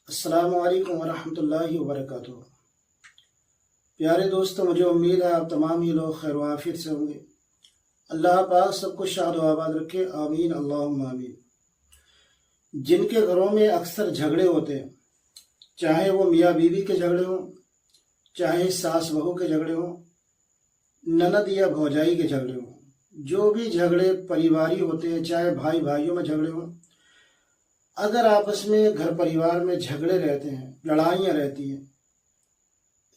السلام علیکم ورحمۃ اللہ وبرکاتہ۔ پیارے دوستوں، مجھے امید ہے آپ تمام ہی لوگ خیر و عافیت سے ہوں گے۔ اللہ پاک سب کو شاد و آباد رکھے، آمین اللہم آمین۔ جن کے گھروں میں اکثر جھگڑے ہوتے ہیں، چاہے وہ میاں بیوی کے جھگڑے ہوں، چاہے ساس بہو کے جھگڑے ہوں، نند یا بھوجائی کے جھگڑے ہوں، جو بھی جھگڑے پریواری ہوتے ہیں، چاہے بھائی بھائیوں میں جھگڑے ہوں، اگر آپس میں گھر پریوار میں جھگڑے رہتے ہیں، لڑائیاں رہتی ہیں،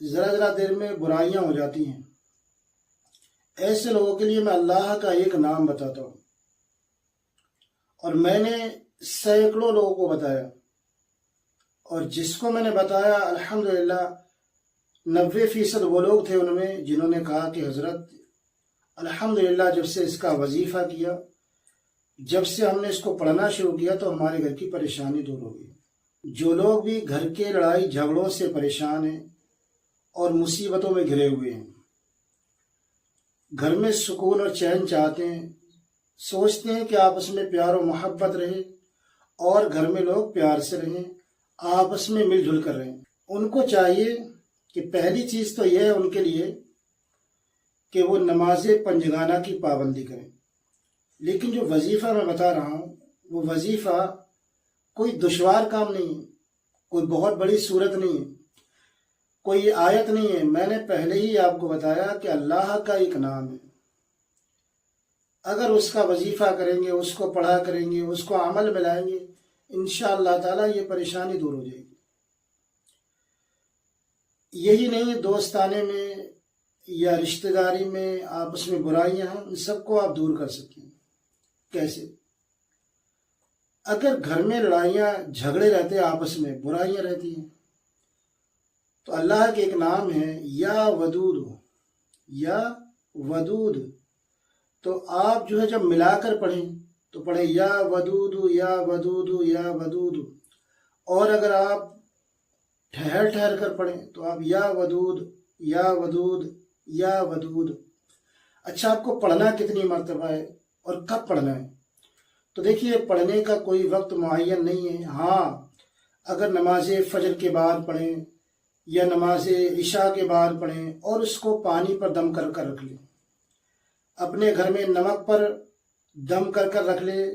ذرا دیر میں برائیاں ہو جاتی ہیں، ایسے لوگوں کے لیے میں اللہ کا ایک نام بتاتا ہوں، اور میں نے سینکڑوں لوگوں کو بتایا، اور جس کو میں نے بتایا الحمدللہ 90% وہ لوگ تھے ان میں جنہوں نے کہا کہ حضرت الحمدللہ جب سے اس کا وظیفہ کیا، جب سے ہم نے اس کو پڑھنا شروع کیا تو ہمارے گھر کی پریشانی دور ہو گئی۔ جو لوگ بھی گھر کے لڑائی جھگڑوں سے پریشان ہیں اور مصیبتوں میں گھرے ہوئے ہیں، گھر میں سکون اور چین چاہتے ہیں، سوچتے ہیں کہ آپس میں پیار و محبت رہے اور گھر میں لوگ پیار سے رہیں، آپس میں مل جل کر رہیں، ان کو چاہیے کہ پہلی چیز تو یہ ہے ان کے لیے کہ وہ نماز پنجگانہ کی پابندی کریں۔ لیکن جو وظیفہ میں بتا رہا ہوں وہ وظیفہ کوئی دشوار کام نہیں ہے، کوئی بہت بڑی صورت نہیں ہے، کوئی آیت نہیں ہے۔ میں نے پہلے ہی آپ کو بتایا کہ اللہ کا ایک نام ہے، اگر اس کا وظیفہ کریں گے، اس کو پڑھا کریں گے، اس کو عمل میں لائیں گے، انشاءاللہ تعالی یہ پریشانی دور ہو جائے گی۔ یہی نہیں، دوستانے میں یا رشتہ داری میں آپس میں برائیاں ہیں، ان سب کو آپ دور کر سکتے ہیں۔ کیسے؟ اگر گھر میں لڑائیاں جھگڑے رہتے ہیں، آپس میں برائیاں رہتی ہیں، تو اللہ کے ایک نام ہے یا ودود، یا ودود، تو آپ جو ہے جب ملا کر پڑھیں تو پڑھیں یا ودود یا ودود یا ودود، اور اگر آپ ٹھہر کر پڑھیں تو آپ یا ودود یا ودود یا ودود۔ اچھا، آپ کو پڑھنا کتنی مرتبہ ہے اور کب پڑھنا ہے؟ تو دیکھیے، پڑھنے کا کوئی وقت معین نہیں ہے۔ ہاں، اگر نماز فجر کے بعد پڑھیں یا نماز عشاء کے بعد پڑھیں اور اس کو پانی پر دم کر رکھ لیں، اپنے گھر میں نمک پر دم کر رکھ لیں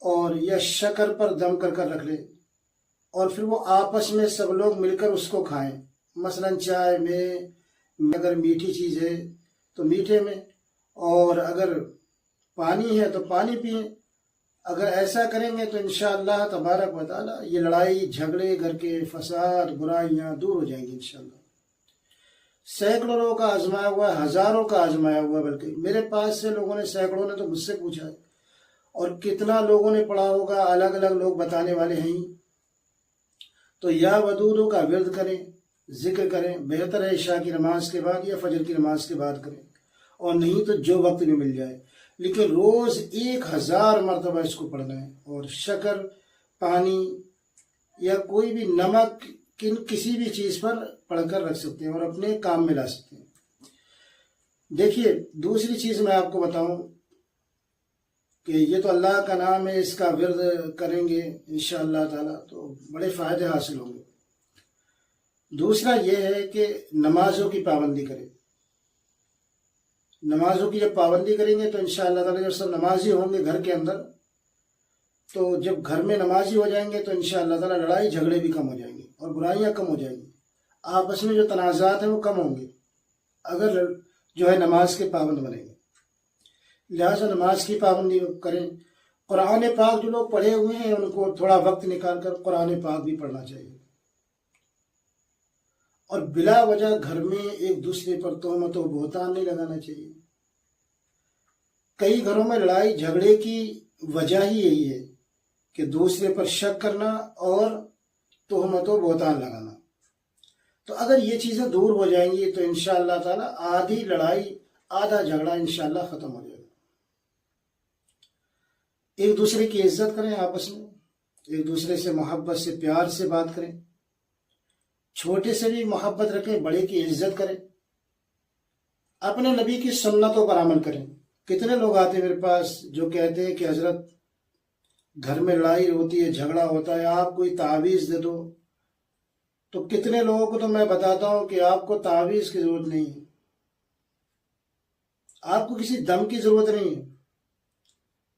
اور یا شکر پر دم کر رکھ لیں، اور پھر وہ آپس میں سب لوگ مل کر اس کو کھائیں۔ مثلا چائے میں اگر میٹھی چیز ہے تو میٹھے میں، اور اگر پانی ہے تو پانی پئیں۔ اگر ایسا کریں گے تو انشاءاللہ تبارک و تعالی یہ لڑائی جھگڑے، گھر کے فساد، برائیاں دور ہو جائیں گی انشاءاللہ۔ سینکڑوں لوگوں کا آزمایا ہوا ہے، ہزاروں کا آزمایا ہوا ہے، بلکہ میرے پاس سے لوگوں نے، سینکڑوں نے تو مجھ سے پوچھا ہے، اور کتنا لوگوں نے پڑھا ہوگا، الگ الگ لوگ بتانے والے ہیں۔ تو یا ودودوں کا ورد کریں، ذکر کریں، بہتر ہے عشاء کی نماز کے بعد یا فجر کی نماز کے بعد کریں، اور نہیں تو جو وقت میں مل جائے، لیکن روز 1000 مرتبہ اس کو پڑھنا ہے۔ اور شکر، پانی یا کوئی بھی نمک کسی بھی چیز پر پڑھ کر رکھ سکتے ہیں اور اپنے کام میں لا سکتے ہیں۔ دیکھیے، دوسری چیز میں آپ کو بتاؤں کہ یہ تو اللہ کا نام ہے، اس کا ورد کریں گے انشاءاللہ تعالی تو بڑے فائدے حاصل ہوں گے۔ دوسرا یہ ہے کہ نمازوں کی پابندی کریں۔ نمازوں کی جب پابندی کریں گے تو انشاءاللہ تعالی جب سب نمازی ہوں گے گھر کے اندر، تو جب گھر میں نمازی ہو جائیں گے تو انشاءاللہ تعالی لڑائی جھگڑے بھی کم ہو جائیں گے اور برائیاں کم ہو جائیں گی، آپس میں جو تنازعات ہیں وہ کم ہوں گے اگر جو ہے نماز کے پابند بنیں گے۔ لہٰذا نماز کی پابندی کریں۔ قرآن پاک جو لوگ پڑھے ہوئے ہیں ان کو تھوڑا وقت نکال کر قرآن پاک بھی پڑھنا چاہیے، اور بلا وجہ گھر میں ایک دوسرے پر تہمت و بہتان نہیں لگانا چاہیے۔ کئی گھروں میں لڑائی جھگڑے کی وجہ ہی یہی ہے کہ دوسرے پر شک کرنا اور تہمت و بہتان لگانا۔ تو اگر یہ چیزیں دور ہو جائیں گی تو انشاءاللہ تعالی آدھی لڑائی، آدھا جھگڑا انشاءاللہ ختم ہو جائے گا۔ ایک دوسرے کی عزت کریں، آپس میں ایک دوسرے سے محبت سے، پیار سے بات کریں، چھوٹے سے بھی محبت رکھیں، بڑے کی عزت کریں، اپنے نبی کی سنتوں پر عمل کریں۔ کتنے لوگ آتے ہیں میرے پاس جو کہتے ہیں کہ حضرت گھر میں لڑائی ہوتی ہے، جھگڑا ہوتا ہے، آپ کوئی تعویذ دے دو، تو کتنے لوگوں کو تو میں بتاتا ہوں کہ آپ کو تعویذ کی ضرورت نہیں ہے، آپ کو کسی دم کی ضرورت نہیں ہے،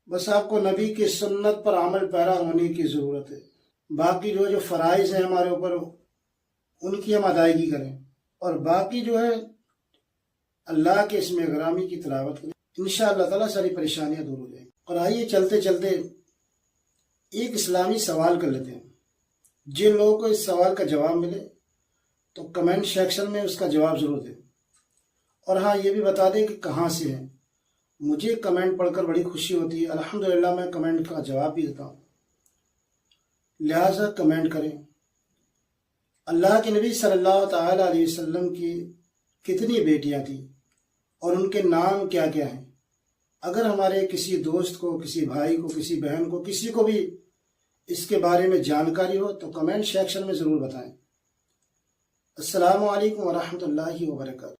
بس آپ کو نبی کی سنت پر عمل پیرا ہونے کی ضرورت ہے۔ باقی جو فرائض ہیں ہمارے اوپر، ان کی ہم ادائیگی کریں، اور باقی جو ہے اللہ کے اسم گرامی کی تلاوت کریں، انشاءاللہ تعالیٰ ساری پریشانیاں دور ہو جائیں گی۔ اور آئیے چلتے چلتے ایک اسلامی سوال کر لیتے ہیں، جن لوگوں کو اس سوال کا جواب ملے تو کمنٹ سیکشن میں اس کا جواب ضرور دیں، اور ہاں یہ بھی بتا دیں کہ کہاں سے ہیں۔ مجھے کمنٹ پڑھ کر بڑی خوشی ہوتی ہے، الحمدللہ میں کمنٹ کا جواب بھی دیتا ہوں، لہٰذا کمنٹ کریں۔ اللہ کے نبی صلی اللہ تعالیٰ علیہ وسلم کی کتنی بیٹیاں تھیں اور ان کے نام کیا کیا ہیں؟ اگر ہمارے کسی دوست کو، کسی بھائی کو، کسی بہن کو، کسی کو بھی اس کے بارے میں جانکاری ہو تو کمنٹ سیکشن میں ضرور بتائیں۔ السلام علیکم ورحمۃ اللہ وبرکاتہ۔